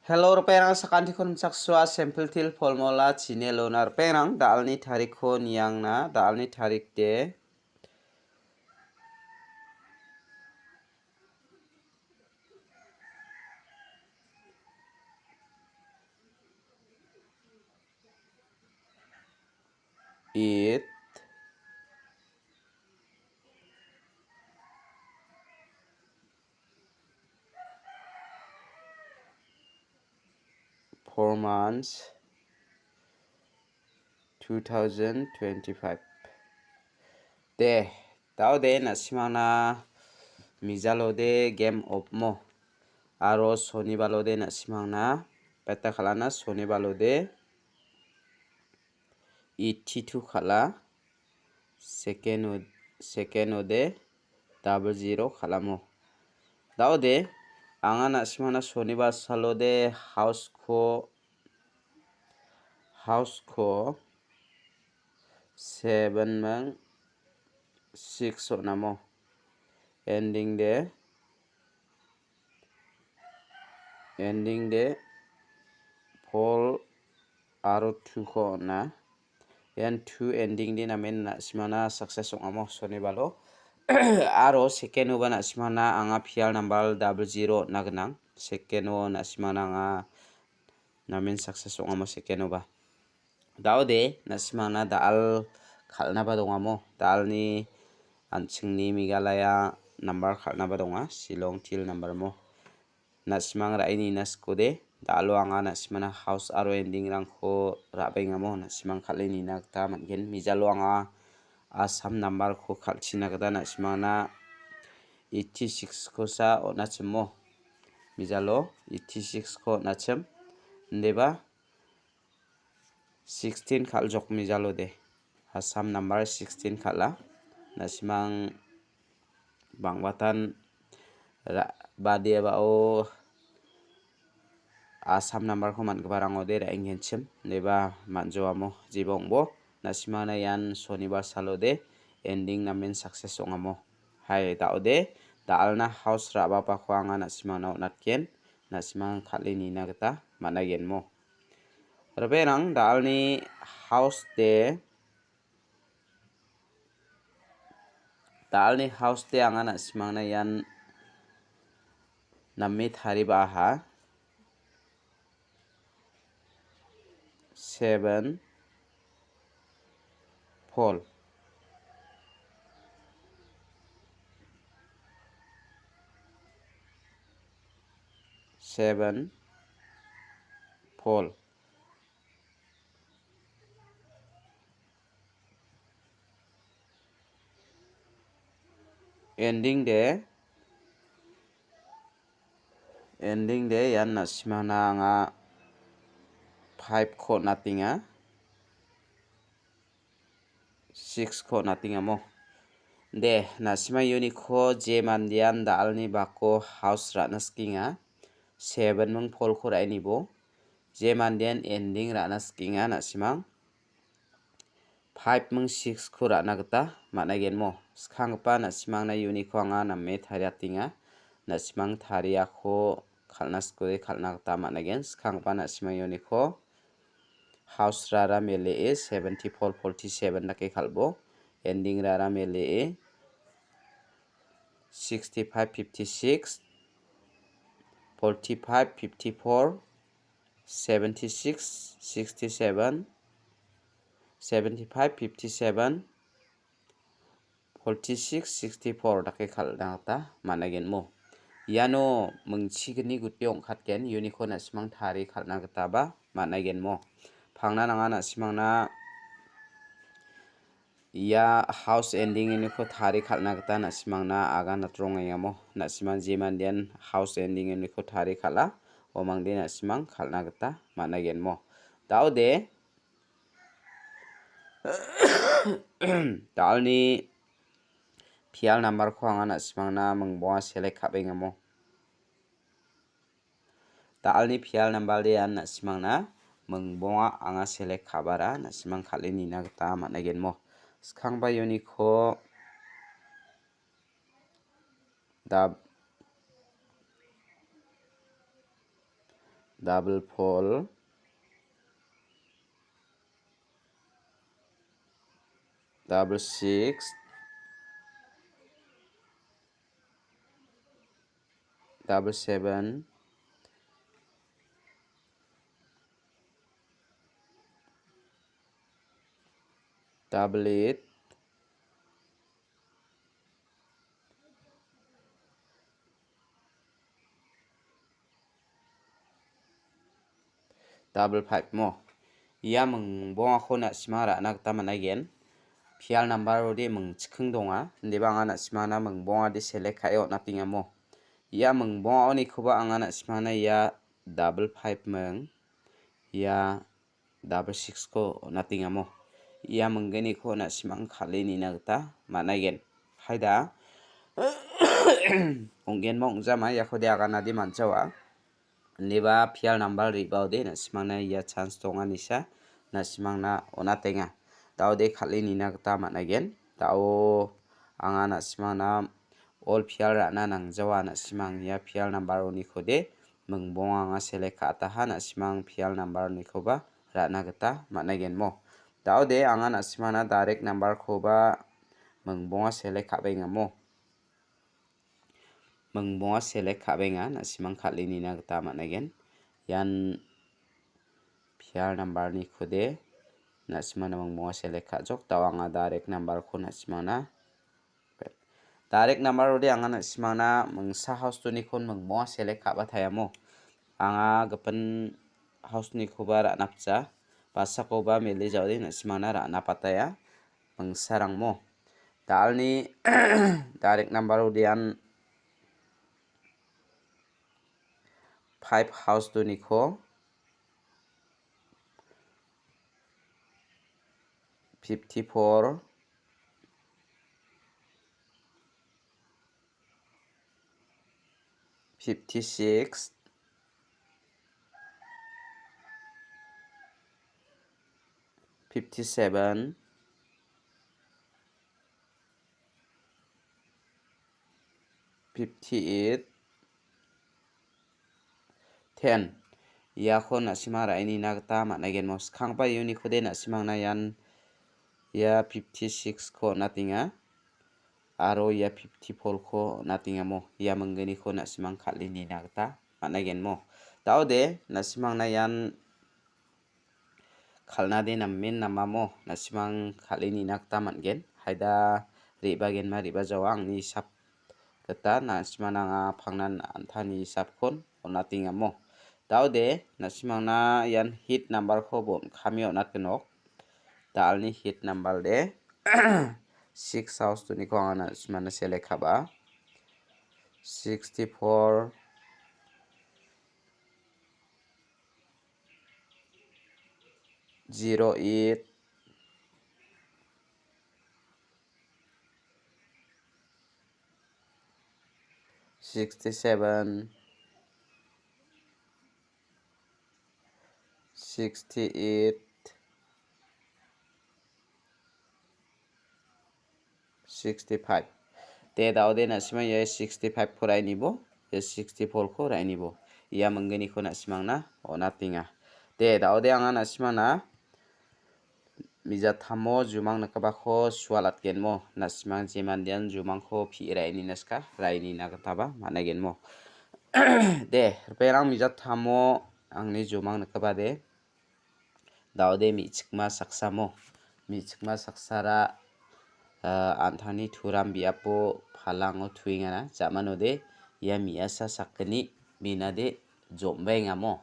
Hello perang sakanti kon sakswa sampel til formula chine lonar perang dalni tarik ko niyang na dalni tarik de it for months 2025 de tao de na simana mijalo de game of mo aro sonibalo de na simana peta khalana sonibalo de 82 khala second de 00 khalamo tao de anga na simana sonibar salo de house ko 7 mang 6 onamo ending de pol aro 2 ko na yan 2 ending din namin na simana success ongamo sonibalo aro second uba na simana anga pial number 00 na ganang second o na simana nga namin success ongamo second uba daude na simana dal khalna ba dongamo dalni anchingni migalaya number khalna ba donga silong til number mo na simang raini naskode dalo anga na simana house aro ending rangko rabengamo na simang khalini nakta mangen mijalo anga asam number ko khalchina gada na simana 86 ko sa onachmo mijalo 86 ko nachem ndeba 16 khaljok mijalo de asam number 16 khala nasimang bangbatan badia ba o asam number ko man gbarang ode ra engenchem neba manjoamo jibongbo nasimana yan sonibar salode ending namin success ongamo hai daode dalna house raba pa khwanga nasimana onatken nasimang khalini nagata managenmo Rebenang dalni house de anga na simangna yan nammi thariba ha 7 pol ending de yan na simana nga 5 ko natinga 6 ko natinga mo de nasima uniko je mandian dalni bako house ranaskinga 7 mung pol ko raini bo je mandian ending ranaskinga nasimang 5 mung 6 ko rana gata managen mo skangpa nasimang na uniko anga namme thariatinga nasimang tharia ko khalnaskore khalna gata managen skangpa nasimang uniko house rara mele 74 47 nake khalbo ending rara mele 65 56 45 54 76 67 75 57 46 64 dake khalna ta managen mo yano mungchigni gutpiong khatken unicorn asmang thari khalna gata ba managen mo phangna nanga na simangna ya house ending ini ko thari khalna gata na simangna aga na trongayamo na simang jimandian house ending ini ko thari khala omangde na simang khalna gata managen mo daude dalni pial number ko anga na simangna mungboa select khabengamo dalni pial number de an na simangna mungboa anga select khabara na simang khalini na gata managen mo skangba uniko double pole double 6 double 7 double 8 double 5 mo ia mung bonga khona simara nak taman again pial number ode mung chikhung donga ndeba anga na simana mung bonga de select khayo natinga mo ia mung bonga oni khoba anga na simana ya double 5 mung ya double 6 ko natinga mo ia munggeni ko na simang khalini nagta managen haida onggen mong jama ya khode aga nadi manchawa neba pial number ribaude na simangna ya chance tonga nisa na simangna onatenga taude khalini nagta managen tao anga na simangna all pial rana nangjawa na simang ya pial number oni khode mungbonga anga select khata ha na simang pial number ni khoba rana gata managen mo taude anga na simana direct number khoba mungbonga select khabenga mo mungbonga select khabenga na simang khalini na gata managen yan pial number ni khode na simana mungbonga select khajok tawanga direct number kho na simana direct number ode anga na simana mungsa house to ni khon mungbonga select khaba thayamo anga gapan house ni khoba ra napcha pasa koba mele jawde na simana ra napataya mangsarang mo dalni direct number udian 5 house to nikho 54 56 57 58 10 yakho na simara ini nagta managen mos khangpa uni khode na simang na yan ya 56 ko natinga aro ya 54 ko natinga mo ya menggeni ko na simang khalini nagta managen mo taude na simang na yan khalna de namin namamo na simang khalini nagta mangen haida riba gen ma riba jawang ni sap kata na simana nga phangnan anthani sapkon onatinga mo taude na simang na yan hit number kho bon khamio natkenok dalni hit number de 6 house to ni ko ana simana select khaba 64 08 67 68 65 te daude na simang ya 65 ko rai nibo ya 64 ko rai nibo ia menggeni ko na simang na onatinga te daude anga na simang na mija thamo jumang nakaba kho swalat gen mo na simang jemandian jumang kho phi rai ni naska rai ni nagataba managen mo de perang mija thamo angni jumang nakaba de daude mi chikma saksamo mi chikma saksara anthani thuram biapo phalango thuinga na jamanode ya miasa sakni binade jombenga mo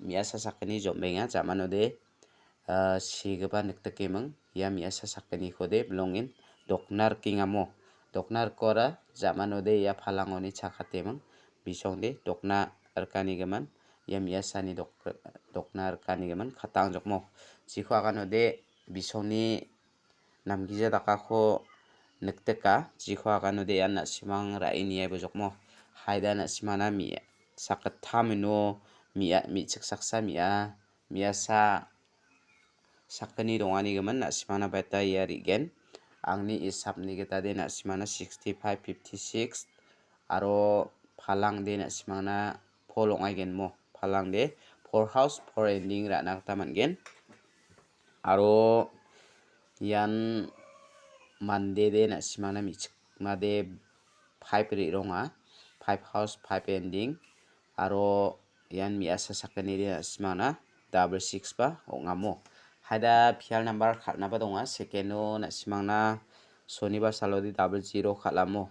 miasa sakni jombenga jamanode sigaba niktakemang ya miasa sakni khode belongin doknar kingamo doknar kora jamanode ya phalangoni chakhatemang bisongde dokna arkani gaman ya miasa ni doknar arkani gaman khatang jokmo jikho aganode bisongni namgija dakakho nikteka jikho aganode ya na simang raini ai bojokmo haida na simana mi sakat thamino mi chik saksa miasa sakani dongani gaman na simana beta ya rigen angni isap ni geta de na simana 65 56 aro phalang de na simana polong aigen mo phalang de for house for ending ra na ta mangen aro yan Monday de na simana mi chikma de 5 ri ronga 5 house 5 ending aro yan mi asa sakani de simana double 6 ba ongamo hada phial number khatna ba donga second no na simangna Sonibar salodi double 0 khalamo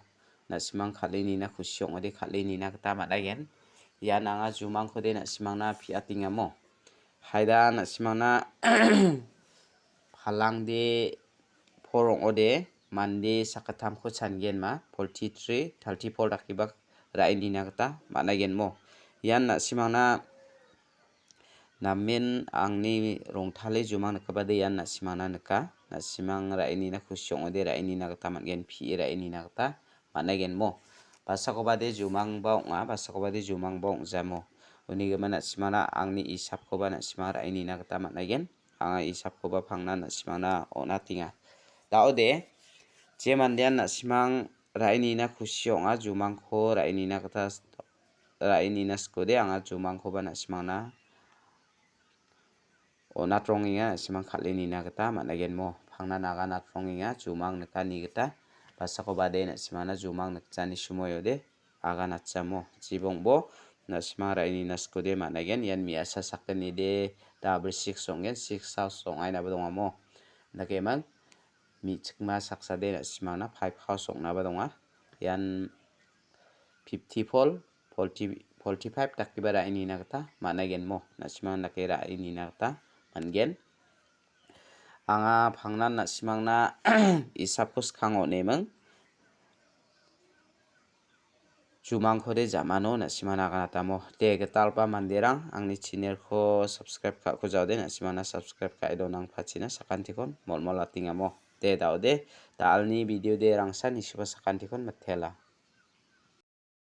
na simang khalini na khusyong ode khalini na ta madagen yan anga jumang khode na simangna phi atingamo haida na simangna phalang de porong ode Monday sakatam kho changen ma 43 34 rakiba raini na ta madagen mo yan na simangna namin angni rongthale jumang nakabade yan na simangna naka na simang raini na khusyong ode raini na ta mangen phi raini na ta managen mo basako bade jumang bong nga basako bade jumang bong jamo uni gama na simana angni isap ko ba na simang raini na ta managen anga isap ko ba phangna na simangna ona tinga daode je mandian na simang raini na khusyong a jumang kho raini na ta raini na skode anga jumang kho ba na simangna ona tronginga simang khalini na ta managen mo phangna naga na tronginga jumang nakani gata basako bade na simana jumang nakchani sumoyode aga nachamo jibongbo na simara ini naskode managen yan mi asa sakani de double 6 songen 6 house song aina badongamo nakemang mi chikma saksade na simana 5 house song na badonga yan 50 pol 45 takibara ini nakta managen mo na simang nakera ini nakta mangen anga phangnan na simangna isapus khango nemang jumang khode jamano na simana kana tamo te getalpa manderang angni channel kho subscribe ka ko jawde na simana subscribe ka edo nang phachina sakantikon molmola tingamo te dawde dalni video de rangsa ni suba sakantikon mathela